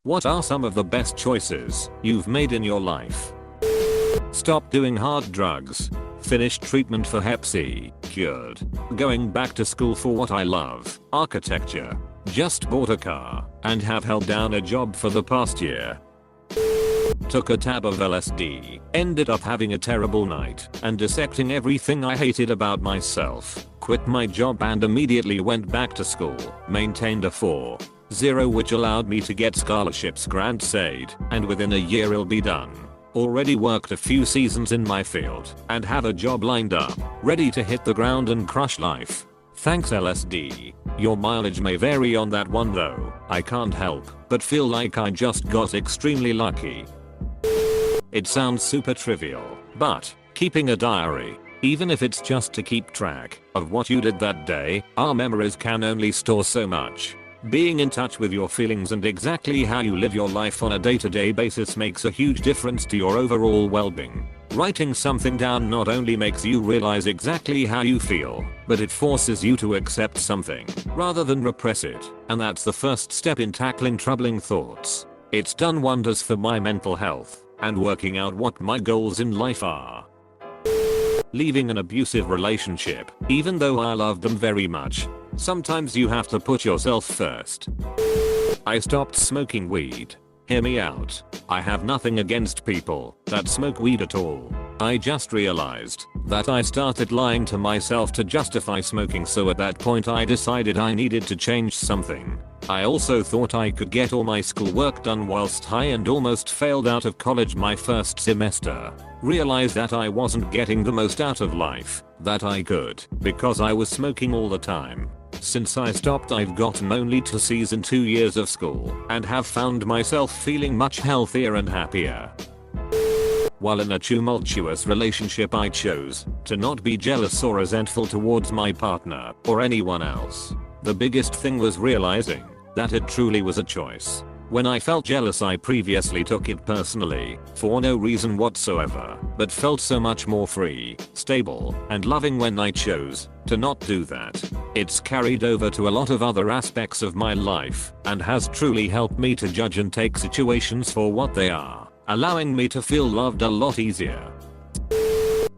What are some of the best choices you've made in your life? Stop doing hard drugs. Finished treatment for Hep C. Cured. Going back to school for what I love, architecture. Just bought a car and have held down a job for the past year. Took a tab of LSD, ended up having a terrible night and dissecting everything I hated about myself. Quit my job and immediately went back to school. Maintained a 4.0 which allowed me to get scholarships grants aid, and within a year it'll be done. Already worked a few seasons in my field and have a job lined up, ready to hit the ground and crush life. Thanks LSD. Your mileage may vary on that one though. I can't help but feel like I just got extremely lucky. It sounds super trivial, but keeping a diary, even if it's just to keep track of what you did that day, our memories can only store so much. Being in touch with your feelings and exactly how you live your life on a day-to-day basis makes a huge difference to your overall well-being. Writing something down not only makes you realize exactly how you feel, but it forces you to accept something rather than repress it, and that's the first step in tackling troubling thoughts. It's done wonders for my mental health and working out what my goals in life are. Leaving an abusive relationship, even though I love them very much. Sometimes you have to put yourself first. I stopped smoking weed. Hear me out. I have nothing against people that smoke weed at all. I just realized that I started lying to myself to justify smoking, so at that point I decided I needed to change something. I also thought I could get all my schoolwork done whilst high and almost failed out of college my first semester. Realized that I wasn't getting the most out of life that I could because I was smoking all the time. Since I stopped, I've gotten only to C's in 2 years of school and have found myself feeling much healthier and happier. While in a tumultuous relationship, I chose to not be jealous or resentful towards my partner or anyone else. The biggest thing was realizing that it truly was a choice. When I felt jealous, I previously took it personally for no reason whatsoever, but felt so much more free, stable, and loving when I chose to not do that. It's carried over to a lot of other aspects of my life and has truly helped me to judge and take situations for what they are, allowing me to feel loved a lot easier.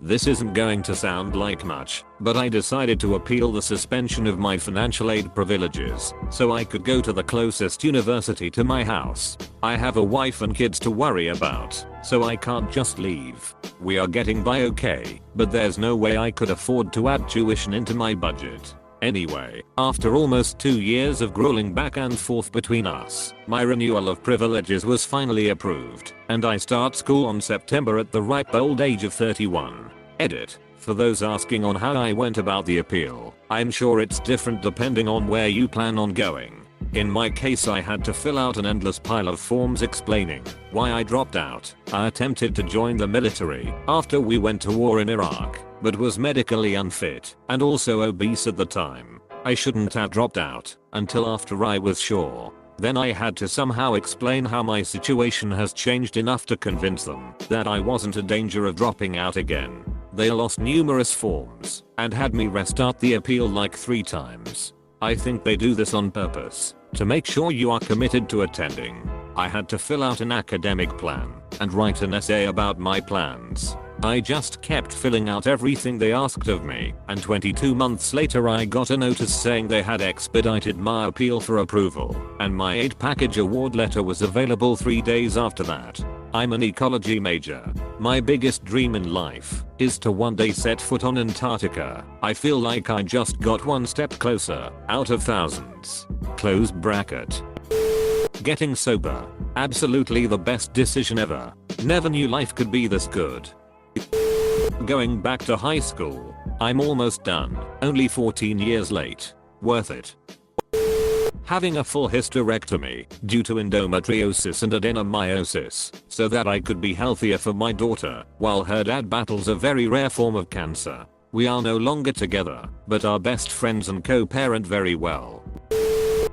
This isn't going to sound like much, but I decided to appeal the suspension of my financial aid privileges so I could go to the closest university to my house. I have a wife and kids to worry about, so I can't just leave. We are getting by okay, but there's no way I could afford to add tuition into my budget. Anyway, after almost 2 years of grueling back and forth between us, my renewal of privileges was finally approved, and I start school on September at the ripe old age of 31. Edit. For those asking on how I went about the appeal, I'm sure it's different depending on where you plan on going. In my case, I had to fill out an endless pile of forms explaining why I dropped out. I attempted to join the military after we went to war in Iraq, but was medically unfit and also obese at the time. I shouldn't have dropped out until after I was sure. Then I had to somehow explain how my situation has changed enough to convince them that I wasn't in danger of dropping out again. They lost numerous forms and had me restart the appeal like 3 times. I think they do this on purpose to make sure you are committed to attending. I had to fill out an academic plan and write an essay about my plans. I just kept filling out everything they asked of me, and 22 months later I got a notice saying they had expedited my appeal for approval, and my aid package award letter was available 3 days after that. I'm an ecology major. My biggest dream in life is to one day set foot on Antarctica. I feel like I just got one step closer out of thousands. Close bracket. Getting sober. Absolutely the best decision ever. Never knew life could be this good. Going back to high school. I'm almost done. Only 14 years late. Worth it. Having a full hysterectomy due to endometriosis and adenomyosis so that I could be healthier for my daughter while her dad battles a very rare form of cancer. We are no longer together, but are best friends and co-parent very well.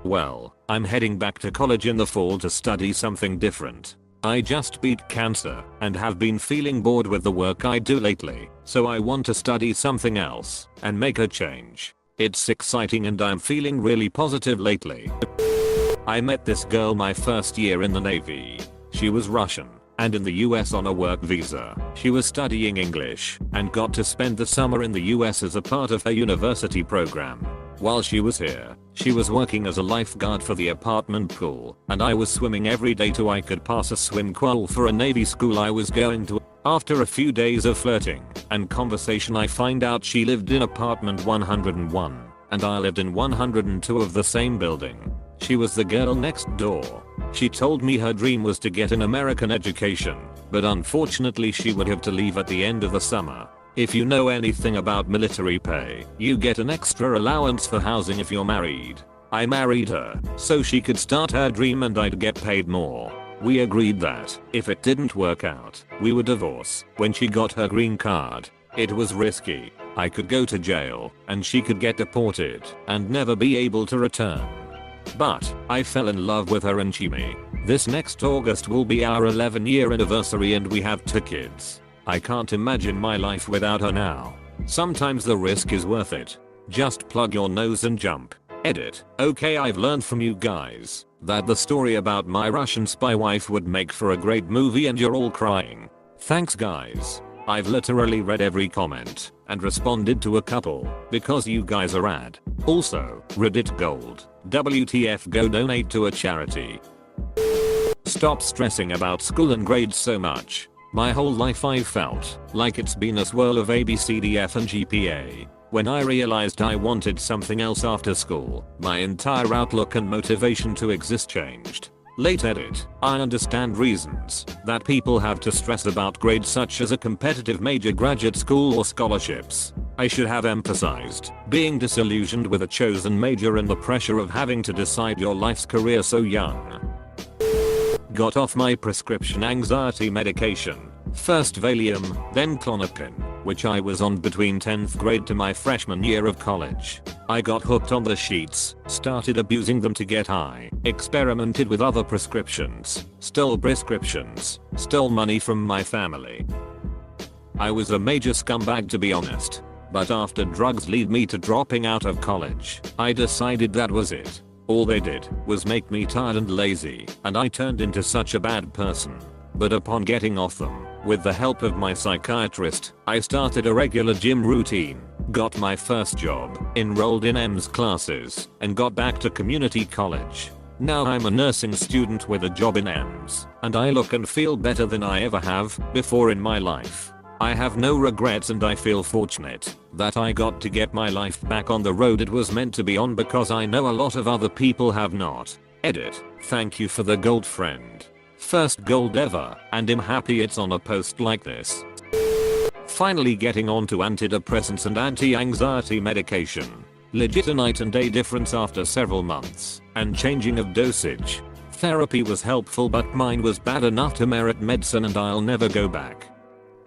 Well, I'm heading back to college in the fall to study something different. I just beat cancer and have been feeling bored with the work I do lately, so I want to study something else and make a change. It's exciting and I'm feeling really positive lately. I met this girl my first year in the Navy. She was Russian and in the US on a work visa. She was studying English and got to spend the summer in the US as a part of her university program. While she was here, she was working as a lifeguard for the apartment pool, and I was swimming every day till I could pass a swim qual for a Navy school I was going to. After a few days of flirting and conversation, I find out she lived in apartment 101 and I lived in 102 of the same building. She was the girl next door. She told me her dream was to get an American education, but unfortunately she would have to leave at the end of the summer. If you know anything about military pay, you get an extra allowance for housing if you're married. I married her so she could start her dream and I'd get paid more. We agreed that if it didn't work out, we would divorce. When she got her green card, it was risky. I could go to jail and she could get deported and never be able to return. But I fell in love with her and she me. This next August will be our 11-year anniversary and we have 2 kids. I can't imagine my life without her now. Sometimes the risk is worth it. Just plug your nose and jump. Edit. Okay, I've learned from you guys that the story about my Russian spy wife would make for a great movie and you're all crying. Thanks guys. I've literally read every comment and responded to a couple because you guys are rad. Also, Reddit Gold. WTF, go donate to a charity. Stop stressing about school and grades so much. My whole life I've felt like it's been a swirl of A, B, C, D, F and GPA. When I realized I wanted something else after school, my entire outlook and motivation to exist changed. Late edit. I understand reasons that people have to stress about grades such as a competitive major, graduate school or scholarships. I should have emphasized being disillusioned with a chosen major and the pressure of having to decide your life's career so young. Got off my prescription anxiety medication. First Valium, then Klonopin, which I was on between 10th grade to my freshman year of college. I got hooked on the sheets, started abusing them to get high, experimented with other prescriptions, stole prescriptions, stole money from my family. I was a major scumbag to be honest. But after drugs lead me to dropping out of college, I decided that was it. All they did was make me tired and lazy, and I turned into such a bad person. But upon getting off them, with the help of my psychiatrist, I started a regular gym routine, got my first job, enrolled in EMS classes, and got back to community college. Now I'm a nursing student with a job in EMS, and I look and feel better than I ever have before in my life. I have no regrets and I feel fortunate that I got to get my life back on the road it was meant to be on because I know a lot of other people have not. Edit. Thank you for the gold, friend. First gold ever, and I'm happy it's on a post like this. Finally getting on to antidepressants and anti-anxiety medication. Legit a night and day difference after several months, and changing of dosage. Therapy was helpful but mine was bad enough to merit medicine and I'll never go back.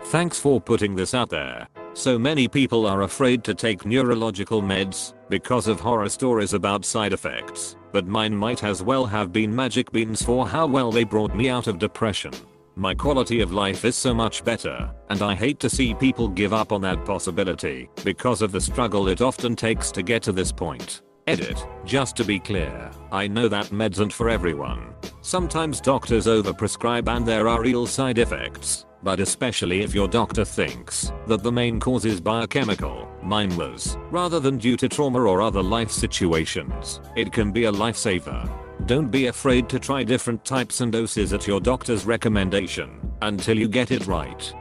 Thanks for putting this out there. So many people are afraid to take neurological meds because of horror stories about side effects, but mine might as well have been magic beans for how well they brought me out of depression. My quality of life is so much better, and I hate to see people give up on that possibility because of the struggle it often takes to get to this point. Edit. Just to be clear, I know that meds aren't for everyone. Sometimes doctors overprescribe and there are real side effects. But especially if your doctor thinks that the main cause is biochemical, mine was, rather than due to trauma or other life situations, it can be a lifesaver. Don't be afraid to try different types and doses at your doctor's recommendation until you get it right.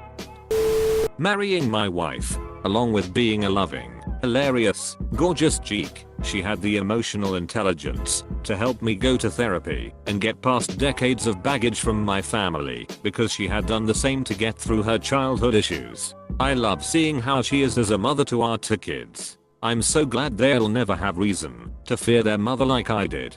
Marrying my wife, along with being a loving, hilarious, gorgeous cheek, she had the emotional intelligence to help me go to therapy and get past decades of baggage from my family because she had done the same to get through her childhood issues. I love seeing how she is as a mother to our 2 kids. I'm so glad they'll never have reason to fear their mother like I did.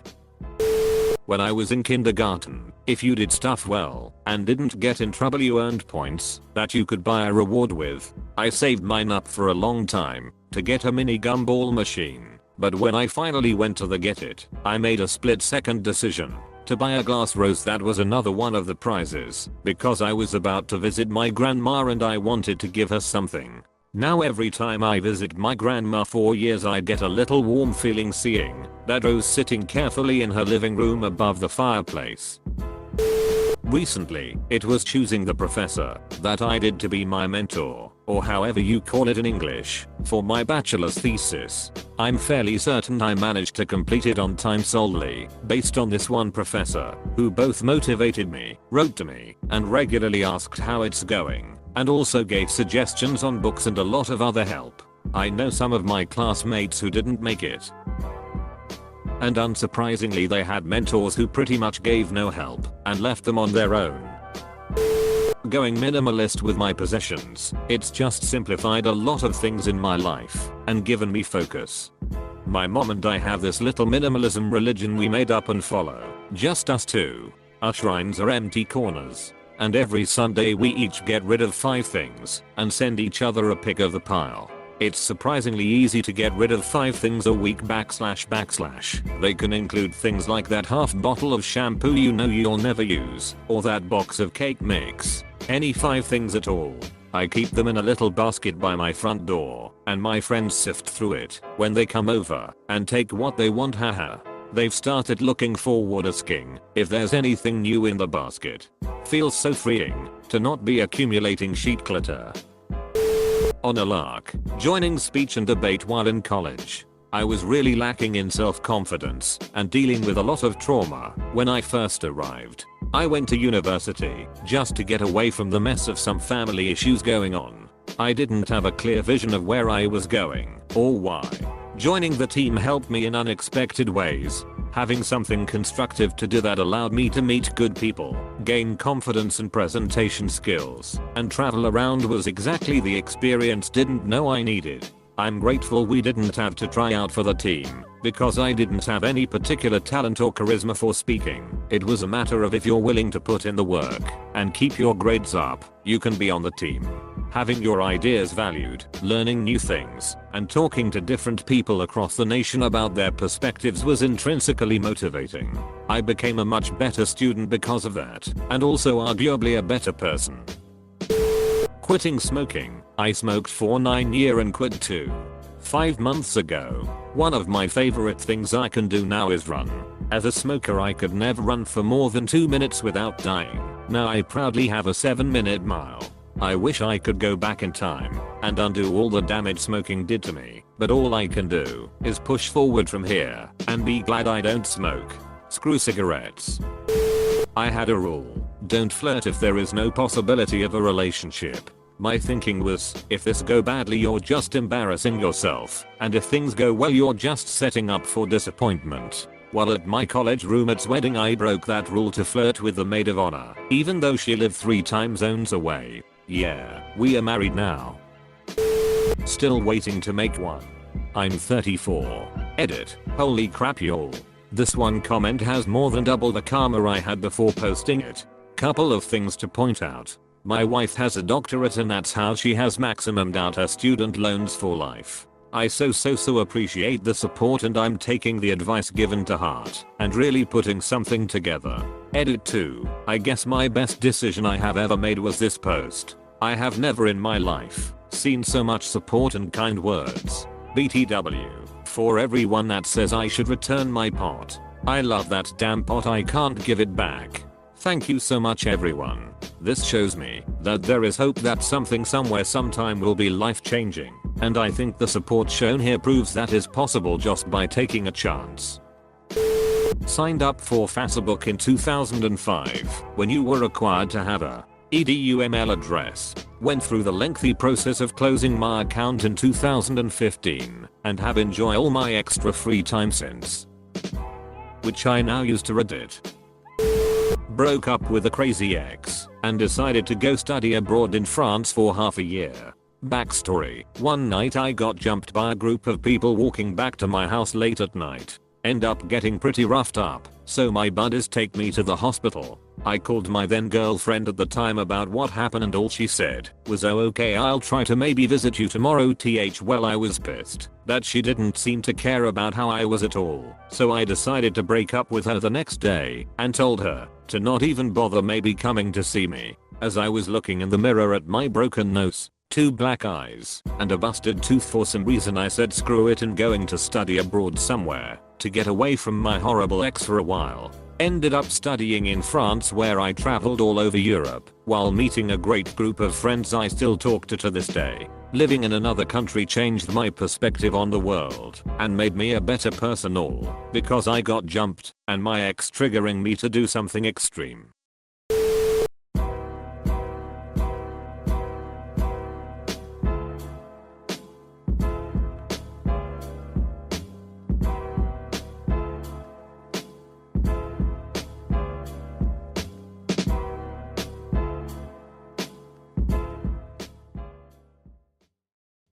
When I was in kindergarten, if you did stuff well and didn't get in trouble, you earned points that you could buy a reward with. I saved mine up for a long time to get a mini gumball machine. But when I finally went to get it, I made a split-second decision to buy a glass rose that was another one of the prizes because I was about to visit my grandma and I wanted to give her something. Now every time I visit my grandma for years I get a little warm feeling seeing that rose sitting carefully in her living room above the fireplace. Recently, it was choosing the professor that I did to be my mentor, or however you call it in English, for my bachelor's thesis. I'm fairly certain I managed to complete it on time solely based on this one professor who both motivated me, wrote to me, and regularly asked how it's going, and also gave suggestions on books and a lot of other help. I know some of my classmates who didn't make it. And unsurprisingly they had mentors who pretty much gave no help and left them on their own. Going minimalist with my possessions, it's just simplified a lot of things in my life and given me focus. My mom and I have this little minimalism religion we made up and follow, just us two. Our shrines are empty corners. And every Sunday we each get rid of 5 things and send each other a pic of the pile. It's surprisingly easy to get rid of 5 things a week //. They can include things like that half bottle of shampoo you know you'll never use, or that box of cake mix. Any 5 things at all. I keep them in a little basket by my front door, and my friends sift through it when they come over and take what they want. Haha. They've started looking forward asking if there's anything new in the basket. Feels so freeing to not be accumulating sheet clutter. On a lark, joining speech and debate while in college. I was really lacking in self-confidence and dealing with a lot of trauma when I first arrived. I went to university just to get away from the mess of some family issues going on. I didn't have a clear vision of where I was going or why. Joining the team helped me in unexpected ways. Having something constructive to do that allowed me to meet good people, gain confidence and presentation skills, and travel around was exactly the experience didn't know I needed. I'm grateful we didn't have to try out for the team, because I didn't have any particular talent or charisma for speaking. It was a matter of if you're willing to put in the work and keep your grades up, you can be on the team. Having your ideas valued, learning new things, and talking to different people across the nation about their perspectives was intrinsically motivating. I became a much better student because of that, and also arguably a better person. Quitting smoking. I smoked for 9 years and quit 5 months ago. One of my favorite things I can do now is run. As a smoker I could never run for more than 2 minutes without dying. Now I proudly have a 7-minute mile. I wish I could go back in time and undo all the damage smoking did to me, but all I can do is push forward from here and be glad I don't smoke. Screw cigarettes. I had a rule: don't flirt if there is no possibility of a relationship. My thinking was, if this go badly you're just embarrassing yourself, and if things go well you're just setting up for disappointment. While at my college roommate's wedding I broke that rule to flirt with the maid of honor, even though she lived 3 time zones away. Yeah, we are married now. Still waiting to make one. I'm 34. Edit. Holy crap y'all. This one comment has more than double the karma I had before posting it. Couple of things to point out. My wife has a doctorate and that's how she has maximumed out her student loans for life. I so appreciate the support and I'm taking the advice given to heart and really putting something together. Edit 2. I guess my best decision I have ever made was this post. I have never in my life seen so much support and kind words. BTW. For everyone that says I should return my pot. I love that damn pot, I can't give it back. Thank you so much everyone. This shows me that there is hope that something somewhere sometime will be life changing, and I think the support shown here proves that is possible just by taking a chance. Signed up for Facebook in 2005 when you were required to have a EDU address. Went through the lengthy process of closing my account in 2015 and have enjoyed all my extra free time since, which I now use to Reddit. Broke up with a crazy ex and decided to go study abroad in France for half a year. Backstory: one night I got jumped by a group of people walking back to my house late at night. End up getting pretty roughed up, so my buddies take me to the hospital. I called my then girlfriend at the time about what happened and all she said was, "Oh okay, I'll try to maybe visit you tomorrow." Well, I was pissed that she didn't seem to care about how I was at all, so I decided to break up with her the next day and told her to not even bother maybe coming to see me. As I was looking in the mirror at my broken nose, 2 black eyes, and a busted tooth. For some reason I said screw it and going to study abroad somewhere to get away from my horrible ex for a while. Ended up studying in France, where I traveled all over Europe while meeting a great group of friends I still talk to this day. Living in another country changed my perspective on the world and made me a better person, all because I got jumped and my ex triggering me to do something extreme.